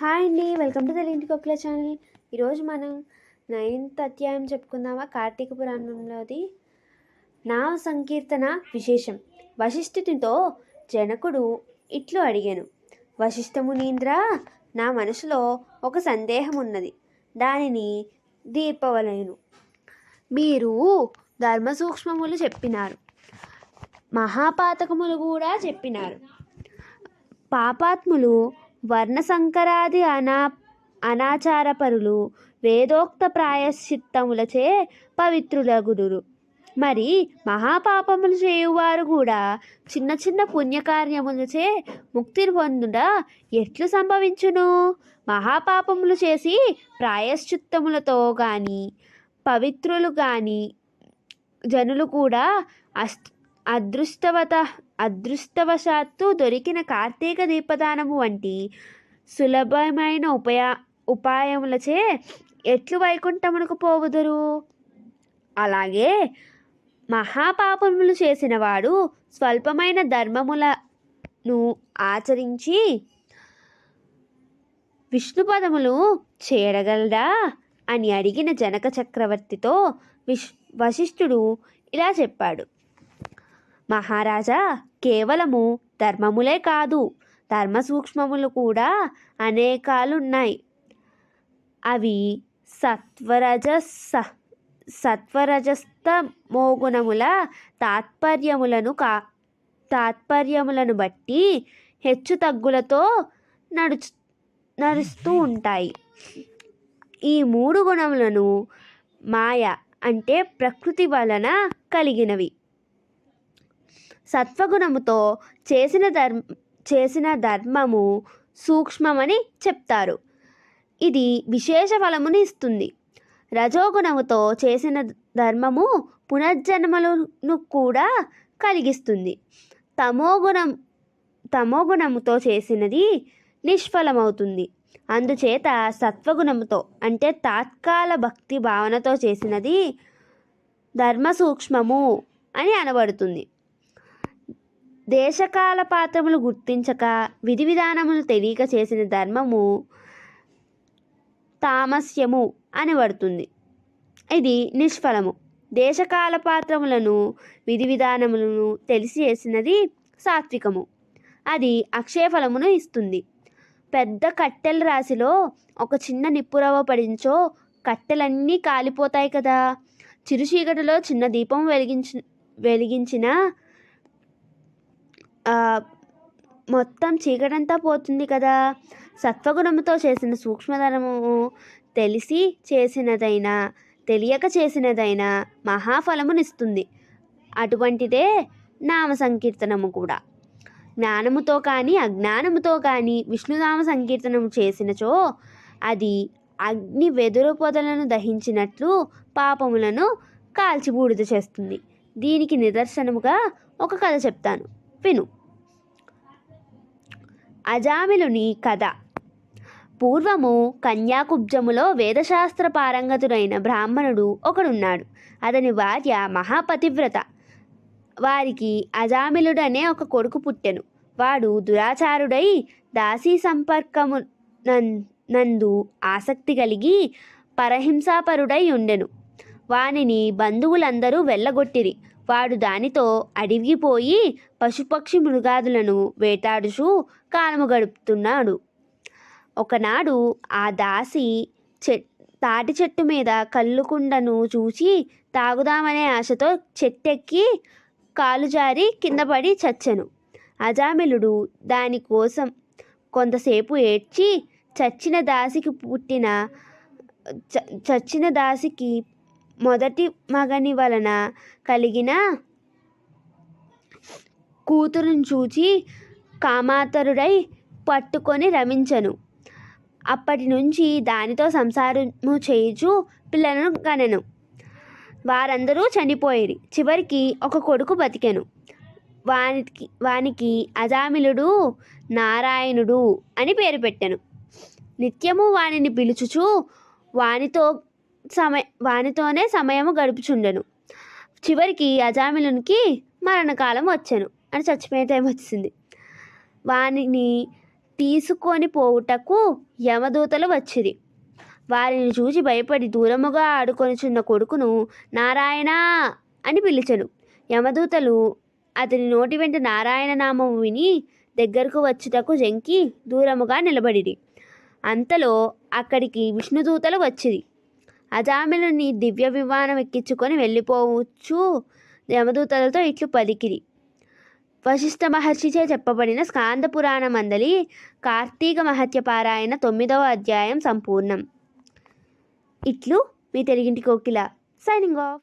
Hi అండి, welcome to తెలుగింటి Kokkula channel. ఈరోజు మనం 9th అధ్యాయం చెప్పుకుందామా. కార్తీక పురాణంలోది నా సంకీర్తన విశేషం. వశిష్ఠునితో జనకుడు ఇట్లు అడిగాను: వశిష్ఠమునీంద్ర, నా మనసులో ఒక సందేహం ఉన్నది, దానిని దీర్పవలేను. మీరు ధర్మ సూక్ష్మములు చెప్పినారు, మహాపాతకములు కూడా చెప్పినారు. పాపాత్ములు, వర్ణసంకరాది అనాచారపరులు వేదోక్త ప్రాయశ్చిత్తములచే పవిత్రులగుదురు. మరి మహాపాపములు చేయువారు కూడా చిన్న చిన్న పుణ్యకార్యములచే ముక్తిని పొందుట ఎట్లు సంభవించును? మహాపాపములు చేసి ప్రాయశ్చిత్తములతో గాని పవిత్రులు గాని జనులు కూడా అదృష్టవశాత్తు దొరికిన కార్తీక దీపదానము వంటి సులభమైన ఉపాయములచే ఎట్లు వైకుంఠమునకు పోవుదురు? అలాగే మహాపాపములు చేసిన వాడు స్వల్పమైన ధర్మములను ఆచరించి విష్ణుపదములు చేరగలడా అని అడిగిన జనక చక్రవర్తితో వశిష్ఠుడు ఇలా చెప్పాడు: మహారాజా, కేవలము ధర్మములే కాదు, ధర్మ సూక్ష్మములు కూడా అనేకాలున్నాయి. అవి సత్వరజస్తమోగుణముల తాత్పర్యములను బట్టి హెచ్చు తగ్గులతో నడుస్తూ ఉంటాయి. ఈ మూడు గుణములను మాయ అంటే ప్రకృతి వలన కలిగినవి. సత్వగుణముతో చేసిన ధర్మము సూక్ష్మమని చెప్తారు, ఇది విశేష ఫలముని ఇస్తుంది. రజోగుణముతో చేసిన ధర్మము పునర్జన్మలను కూడా కలిగిస్తుంది. తమోగుణముతో చేసినది నిష్ఫలమవుతుంది. అందుచేత సత్వగుణముతో అంటే తాత్కాల భక్తి భావనతో చేసినది ధర్మ సూక్ష్మము అని అనబడుతుంది. దేశకాల పాత్రములు గుర్తించక విధి విధానములు తెలియక చేసిన ధర్మము తామస్యము అనబడుతుంది. ఇది నిష్ఫలము. దేశకాల పాత్రములను విధి విధానములను తెలిసి చేసినది సాత్వికము, అది అక్షయఫలమును ఇస్తుంది. పెద్ద కట్టెల రాశిలో ఒక చిన్న నిప్పురవ్వ పడించో కట్టెలన్నీ కాలిపోతాయి కదా. చిరుచీకటిలో చిన్న దీపం వెలిగించిన మొత్తం చీకటంతా పోతుంది కదా. సత్వగుణముతో చేసిన సూక్ష్మధర్మము తెలిసి చేసినదైనా తెలియక చేసినదైనా మహాఫలమునిస్తుంది. అటువంటిదే నామ సంకీర్తనము కూడా. జ్ఞానముతో కానీ అజ్ఞానముతో కానీ విష్ణునామ సంకీర్తనము చేసినచో అది అగ్ని వెదురు పొదలను దహించినట్లు పాపములను కాల్చి బూడిద చేస్తుంది. దీనికి నిదర్శనముగా ఒక కథ చెప్తాను, విను. అజామిలుని కథ. పూర్వము కన్యాకుబ్జములో వేదశాస్త్ర పారంగతుడైన బ్రాహ్మణుడు ఒకడున్నాడు. అతని భార్య మహాపతివ్రత. వారికి అజామిలుడనే ఒక కొడుకు పుట్టెను. వాడు దురాచారుడై దాసీ సంపర్కము నందు ఆసక్తి కలిగి పరహింసాపరుడై ఉండెను. వానిని బంధువులందరూ వెళ్ళగొట్టిరి. వాడు దానితో అడవికి పోయి పశుపక్షి మృగాదులను వేటాడుచూ కాలము గడుపుతున్నాడు. ఒకనాడు ఆ దాసి తాటి చెట్టు మీద కల్లుకుండను చూచి తాగుదామనే ఆశతో చెట్టెక్కి కాలు జారి కిందపడి చచ్చెను. అజామిలుడు దానికోసం కొంతసేపు ఏడ్చి చచ్చిన దాసికి మొదటి మగని వలన కలిగిన కూతురును చూచి కామాతరుడై పట్టుకొని రమించెను. అప్పటి నుంచి దానితో సంసారము చేయుచు పిల్లలను కనెను. వారందరూ చనిపోయిరి. చివరికి ఒక కొడుకు బతికెను. వానికి అజామిలుడు నారాయణుడు అని పేరు పెట్టెను. నిత్యము వానిని పిలుచుచు వానితోనే సమయము గడుపుచుండెను. చివరికి అజామిలునికి మరణకాలం వచ్చెను, అని చచ్చిపోయే టైం వచ్చింది. వానిని తీసుకొని పోవుటకు యమదూతలు వచ్చిరి. వారిని చూచి భయపడి దూరముగా ఆడుకొనుచున్న కొడుకును నారాయణ అని పిలిచెను. యమదూతలు అతని నోటి వెంట నారాయణ నామము విని దగ్గరకు వచ్చుటకు జంకి దూరముగా నిలబడిరి. అంతలో అక్కడికి విష్ణుదూతలు వచ్చిరి. అజామిలుని దివ్య విమానం ఎక్కించుకొని వెళ్ళిపోవచ్చు యమదూతలతో ఇట్లు పలికిరి. వశిష్ఠ మహర్షిచే చెప్పబడిన స్కాంద పురాణ మందలి కార్తీక మహత్య పారాయణ 9వ అధ్యాయం సంపూర్ణం. ఇట్లు మీ తెలుగింటి కోకిల సైనింగ్ ఆఫ్.